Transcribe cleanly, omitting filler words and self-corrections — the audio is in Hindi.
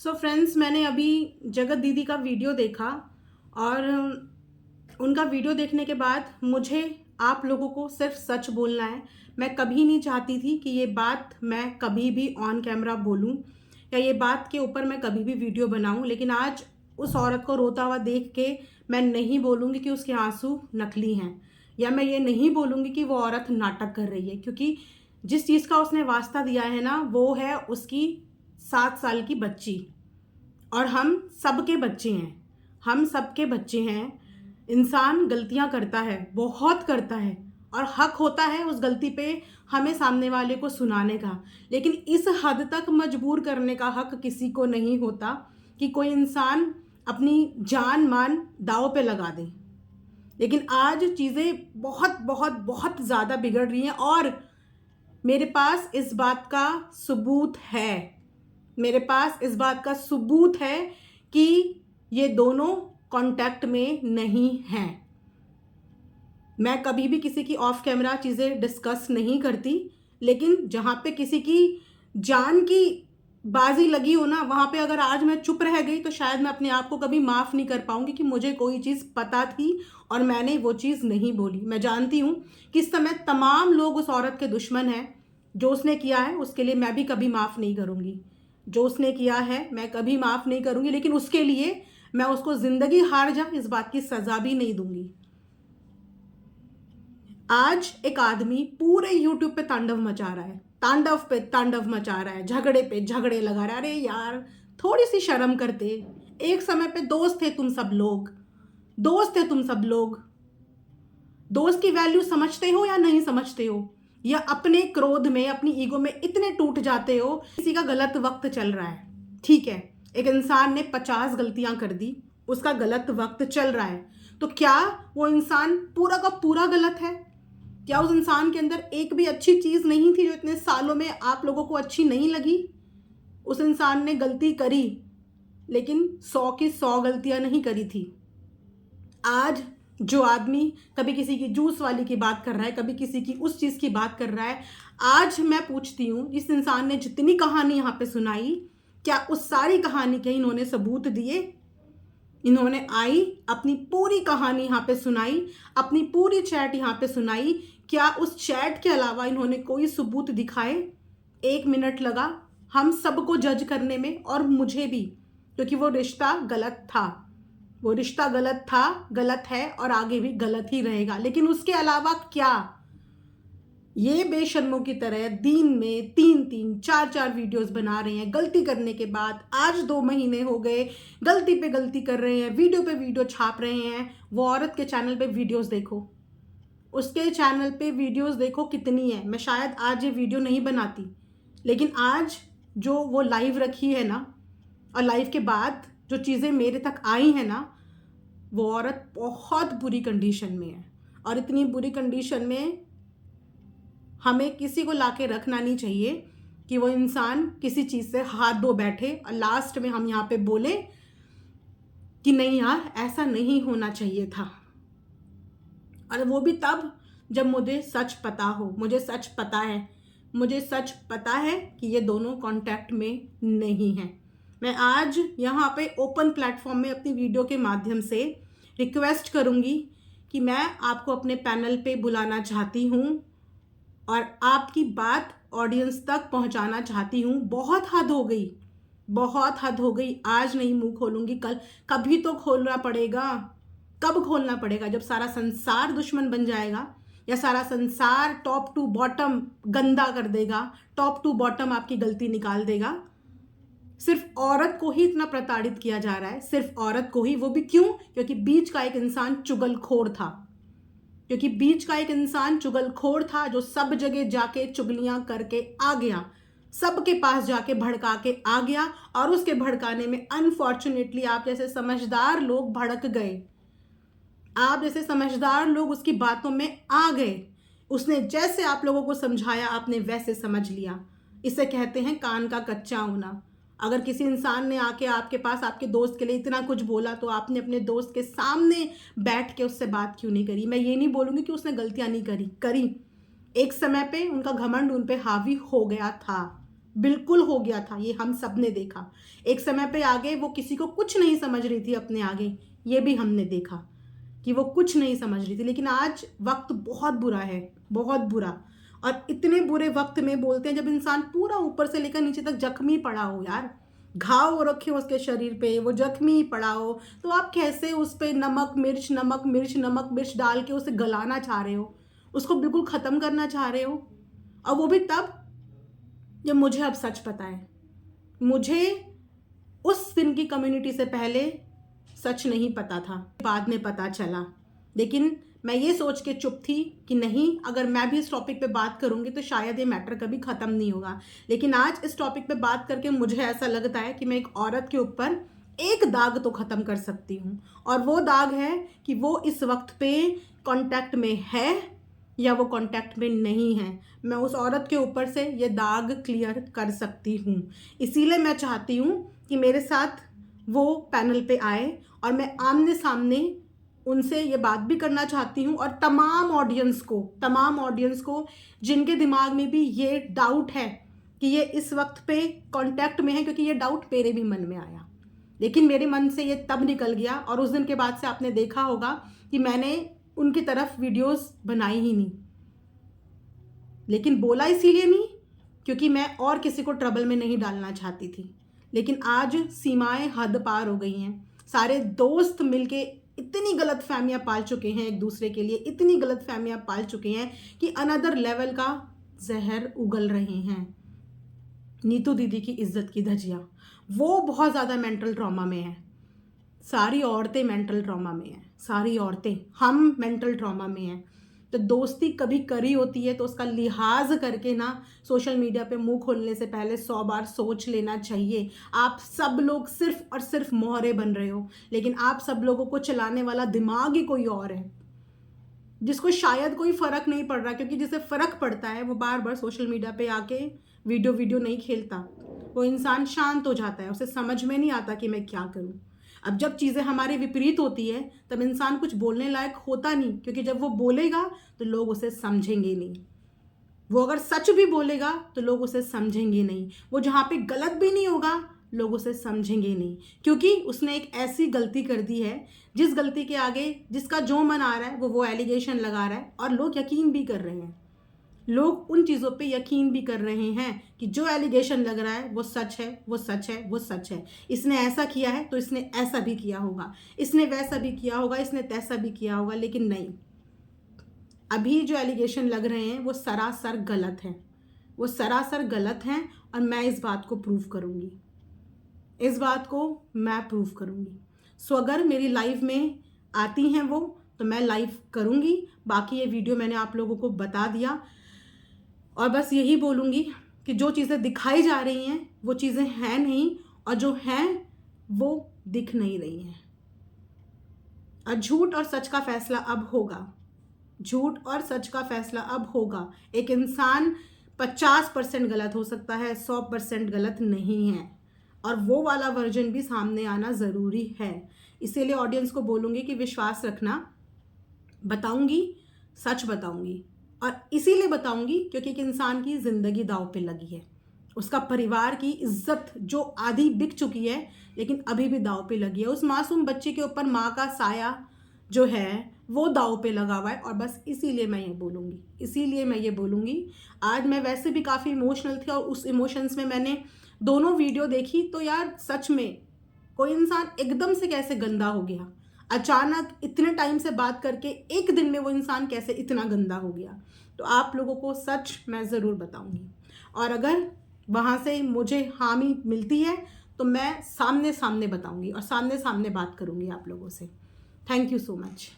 सो फ्रेंड्स, मैंने अभी जगत दीदी का वीडियो देखा और उनका वीडियो देखने के बाद मुझे आप लोगों को सिर्फ सच बोलना है। मैं कभी नहीं चाहती थी कि ये बात मैं कभी भी ऑन कैमरा बोलूं या ये बात के ऊपर मैं कभी भी वीडियो बनाऊं, लेकिन आज उस औरत को रोता हुआ देख के मैं नहीं बोलूँगी कि उसके आंसू नकली हैं, या मैं ये नहीं बोलूँगी कि वो औरत नाटक कर रही है, क्योंकि जिस चीज़ का उसने वास्ता दिया है ना, वो है उसकी 7 साल की बच्ची। और हम सबके बच्चे हैं, हम सबके बच्चे हैं। इंसान गलतियां करता है, बहुत करता है, और हक होता है उस गलती पे हमें सामने वाले को सुनाने का, लेकिन इस हद तक मजबूर करने का हक किसी को नहीं होता कि कोई इंसान अपनी जान मान दांव पे लगा दे। लेकिन आज चीज़ें बहुत बहुत बहुत ज़्यादा बिगड़ रही हैं और मेरे पास इस बात का सबूत है। मेरे पास इस बात का सबूत है कि ये दोनों कांटेक्ट में नहीं हैं। मैं कभी भी किसी की ऑफ कैमरा चीज़ें डिस्कस नहीं करती, लेकिन जहाँ पे किसी की जान की बाजी लगी हो ना, वहाँ पे अगर आज मैं चुप रह गई तो शायद मैं अपने आप को कभी माफ़ नहीं कर पाऊंगी कि मुझे कोई चीज़ पता थी और मैंने वो चीज़ नहीं बोली। मैं जानती हूँ कि इस समय तमाम लोग उस औरत के दुश्मन हैं। जो उसने किया है उसके लिए मैं भी कभी माफ़ नहीं करूँगी। जो उसने किया है मैं कभी माफ़ नहीं करूँगी, लेकिन उसके लिए मैं उसको ज़िंदगी हार जा इस बात की सज़ा भी नहीं दूंगी। आज एक आदमी पूरे यूट्यूब पे तांडव मचा रहा है, तांडव पे तांडव मचा रहा है, झगड़े पे झगड़े लगा रहा है। अरे यार, थोड़ी सी शर्म करते। एक समय पे दोस्त थे तुम सब लोग, दोस्त थे तुम सब लोग। दोस्त की वैल्यू समझते हो या नहीं समझते हो, या अपने क्रोध में अपनी ईगो में इतने टूट जाते हो। किसी का गलत वक्त चल रहा है, ठीक है, एक इंसान ने 50 गलतियां कर दी, उसका गलत वक्त चल रहा है, तो क्या वो इंसान पूरा का पूरा गलत है? क्या उस इंसान के अंदर एक भी अच्छी चीज नहीं थी जो इतने सालों में आप लोगों को अच्छी नहीं लगी? उस इंसान ने गलती करी, लेकिन 100 की 100 गलतियां नहीं करी थी। आज जो आदमी कभी किसी की जूस वाली की बात कर रहा है, कभी किसी की उस चीज की बात कर रहा है, आज मैं पूछती हूँ, इस इंसान ने जितनी कहानी यहाँ पे सुनाई, क्या उस सारी कहानी के इन्होंने सबूत दिए? इन्होंने आई अपनी पूरी कहानी यहाँ पे सुनाई, अपनी पूरी चैट यहाँ पे सुनाई, क्या उस चैट के अलावा इन्होंने कोई सबूत दिखाए? 1 मिनट लगा हम सबको जज करने में, और मुझे भी, क्योंकि वो रिश्ता गलत था। वो रिश्ता गलत था, गलत है और आगे भी गलत ही रहेगा। लेकिन उसके अलावा क्या ये बेशर्मों की तरह दिन में 3-3 4-4 वीडियोस बना रहे हैं? गलती करने के बाद आज 2 महीने हो गए, गलती पे गलती कर रहे हैं, वीडियो पे वीडियो छाप रहे हैं। वो औरत के चैनल पे वीडियोस देखो, उसके चैनल पे वीडियोस देखो कितनी है। मैं शायद आज ये वीडियो नहीं बनाती, लेकिन आज जो वो लाइव रखी है ना, और लाइव के बाद जो चीज़ें मेरे तक आई हैं ना, वो औरत बहुत बुरी कंडीशन में है। और इतनी बुरी कंडीशन में हमें किसी को लाके रखना नहीं चाहिए कि वो इंसान किसी चीज़ से हाथ धो बैठे और लास्ट में हम यहाँ पे बोले कि नहीं यार, ऐसा नहीं होना चाहिए था। और वो भी तब जब मुझे सच पता हो। मुझे सच पता है, मुझे सच पता है कि ये दोनों कांटेक्ट में नहीं हैं। मैं आज यहाँ पे ओपन प्लेटफॉर्म में अपनी वीडियो के माध्यम से रिक्वेस्ट करूँगी कि मैं आपको अपने पैनल पे बुलाना चाहती हूँ और आपकी बात ऑडियंस तक पहुँचाना चाहती हूँ। बहुत हद हो गई, बहुत हद हो गई। आज नहीं मुंह खोलूँगी, कल कभी तो खोलना पड़ेगा। कब खोलना पड़ेगा? जब सारा संसार दुश्मन बन जाएगा, या सारा संसार टॉप टू बॉटम गंदा कर देगा, टॉप टू बॉटम आपकी गलती निकाल देगा। सिर्फ औरत को ही इतना प्रताड़ित किया जा रहा है, सिर्फ औरत को ही। वो भी क्यों? क्योंकि बीच का एक इंसान चुगलखोर था, क्योंकि बीच का एक इंसान चुगलखोर था जो सब जगह जाके चुगलियां करके आ गया, सबके पास जाके भड़का के आ गया, और उसके भड़काने में अनफॉर्चुनेटली आप जैसे समझदार लोग भड़क गए। आप जैसे समझदार लोग उसकी बातों में आ गए। उसने जैसे आप लोगों को समझाया, आपने वैसे समझ लिया। इसे कहते हैं कान का कच्चा होना। अगर किसी इंसान ने आके आपके पास आपके दोस्त के लिए इतना कुछ बोला, तो आपने अपने दोस्त के सामने बैठ के उससे बात क्यों नहीं करी? मैं ये नहीं बोलूँगी कि उसने गलतियाँ नहीं करी, एक समय पे उनका घमंड उन पे हावी हो गया था, बिल्कुल हो गया था, ये हम सब ने देखा। एक समय पे आगे वो किसी को कुछ नहीं समझ रही थी अपने आगे, ये भी हमने देखा कि वो कुछ नहीं समझ रही थी। लेकिन आज वक्त बहुत बुरा है, बहुत बुरा। और इतने बुरे वक्त में बोलते हैं जब इंसान पूरा ऊपर से लेकर नीचे तक जख्मी पड़ा हो यार, घाव हो रखे हो उसके शरीर पे, वो जख्मी पड़ा हो, तो आप कैसे उस पे नमक मिर्च नमक मिर्च नमक मिर्च डाल के उसे गलाना चाह रहे हो, उसको बिल्कुल ख़त्म करना चाह रहे हो। और वो भी तब जब मुझे अब सच पता है। मुझे उस दिन की कम्युनिटी से पहले सच नहीं पता था, बाद में पता चला। लेकिन मैं ये सोच के चुप थी कि नहीं, अगर मैं भी इस टॉपिक पे बात करूंगी तो शायद ये मैटर कभी ख़त्म नहीं होगा। लेकिन आज इस टॉपिक पे बात करके मुझे ऐसा लगता है कि मैं एक औरत के ऊपर एक दाग तो ख़त्म कर सकती हूँ, और वो दाग है कि वो इस वक्त पे कांटेक्ट में है या वो कांटेक्ट में नहीं है। मैं उस औरत के ऊपर से ये दाग क्लियर कर सकती हूँ। इसीलिए मैं चाहती हूँ कि मेरे साथ वो पैनल पे आए और मैं आमने सामने उनसे ये बात भी करना चाहती हूँ। और तमाम ऑडियंस को जिनके दिमाग में भी ये डाउट है कि ये इस वक्त पे कांटेक्ट में है, क्योंकि ये डाउट मेरे भी मन में आया, लेकिन मेरे मन से ये तब निकल गया। और उस दिन के बाद से आपने देखा होगा कि मैंने उनकी तरफ वीडियोस बनाई ही नहीं। लेकिन बोला इसीलिए नहीं क्योंकि मैं और किसी को ट्रबल में नहीं डालना चाहती थी। लेकिन आज सीमाएं हद पार हो गई हैं। सारे दोस्त मिलके इतनी गलत फहमियाँ पाल चुके हैं एक दूसरे के लिए, इतनी गलत फहमियाँ पाल चुके हैं कि अनदर लेवल का जहर उगल रहे हैं। नीतू दीदी की इज्जत की धजिया, वो बहुत ज़्यादा मेंटल ट्रॉमा में है। सारी औरतें मेंटल ट्रॉमा में हैं, सारी औरतें, हम मेंटल ट्रॉमा में हैं। तो दोस्ती कभी करी होती है तो उसका लिहाज करके ना सोशल मीडिया पे मुंह खोलने से पहले 100 बार सोच लेना चाहिए। आप सब लोग सिर्फ और सिर्फ मोहरे बन रहे हो, लेकिन आप सब लोगों को चलाने वाला दिमाग ही कोई और है, जिसको शायद कोई फ़र्क नहीं पड़ रहा। क्योंकि जिसे फ़र्क पड़ता है वो बार बार सोशल मीडिया पे आके वीडियो नहीं खेलता। वो इंसान शांत हो जाता है, उसे समझ में नहीं आता कि मैं क्या करूं। अब जब चीज़ें हमारे विपरीत होती है तब इंसान कुछ बोलने लायक होता नहीं, क्योंकि जब वो बोलेगा तो लोग उसे समझेंगे नहीं। वो अगर सच भी बोलेगा तो लोग उसे समझेंगे नहीं। वो जहाँ पे गलत भी नहीं होगा लोग उसे समझेंगे नहीं, क्योंकि उसने एक ऐसी गलती कर दी है जिस गलती के आगे जिसका जो मन आ रहा है वो एलिगेशन लगा रहा है, और लोग यकीन भी कर रहे हैं। लोग उन चीज़ों पे यकीन भी कर रहे हैं कि जो एलिगेशन लग रहा है वो सच है, वो सच है, वो सच है। इसने ऐसा किया है तो इसने ऐसा भी किया होगा, इसने वैसा भी किया होगा, इसने तैसा भी किया होगा। लेकिन नहीं, अभी जो एलिगेशन लग रहे हैं वो सरासर गलत हैं, वो सरासर गलत हैं। और मैं इस बात को प्रूव करूँगी, इस बात को मैं प्रूव करूँगी। सो अगर मेरी लाइफ में आती हैं वो तो मैं लाइव करूँगी। बाकी ये वीडियो मैंने आप लोगों को बता दिया, और बस यही बोलूँगी कि जो चीज़ें दिखाई जा रही हैं वो चीज़ें हैं नहीं, और जो हैं वो दिख नहीं रही हैं। और झूठ और सच का फैसला अब होगा, झूठ और सच का फैसला अब होगा। एक इंसान 50% गलत हो सकता है, 100% गलत नहीं है, और वो वाला वर्जन भी सामने आना ज़रूरी है। इसीलिए ऑडियंस को बोलूँगी कि विश्वास रखना, बताऊँगी, सच बताऊँगी। और इसीलिए बताऊँगी क्योंकि एक इंसान की ज़िंदगी दांव पे लगी है, उसका परिवार की इज्जत जो आधी बिक चुकी है लेकिन अभी भी दांव पे लगी है। उस मासूम बच्चे के ऊपर माँ का साया जो है वो दांव पे लगा हुआ है। और बस इसीलिए मैं ये बोलूँगी, इसीलिए मैं ये बोलूँगी। आज मैं वैसे भी काफ़ी इमोशनल थी, और उस इमोशंस में मैंने दोनों वीडियो देखी तो यार सच में कोई इंसान एकदम से कैसे गंदा हो गया, अचानक इतने टाइम से बात करके एक दिन में वो इंसान कैसे इतना गंदा हो गया। तो आप लोगों को सच मैं ज़रूर बताऊंगी, और अगर वहाँ से मुझे हामी मिलती है तो मैं सामने सामने बताऊंगी और सामने सामने बात करूंगी आप लोगों से। Thank you so much.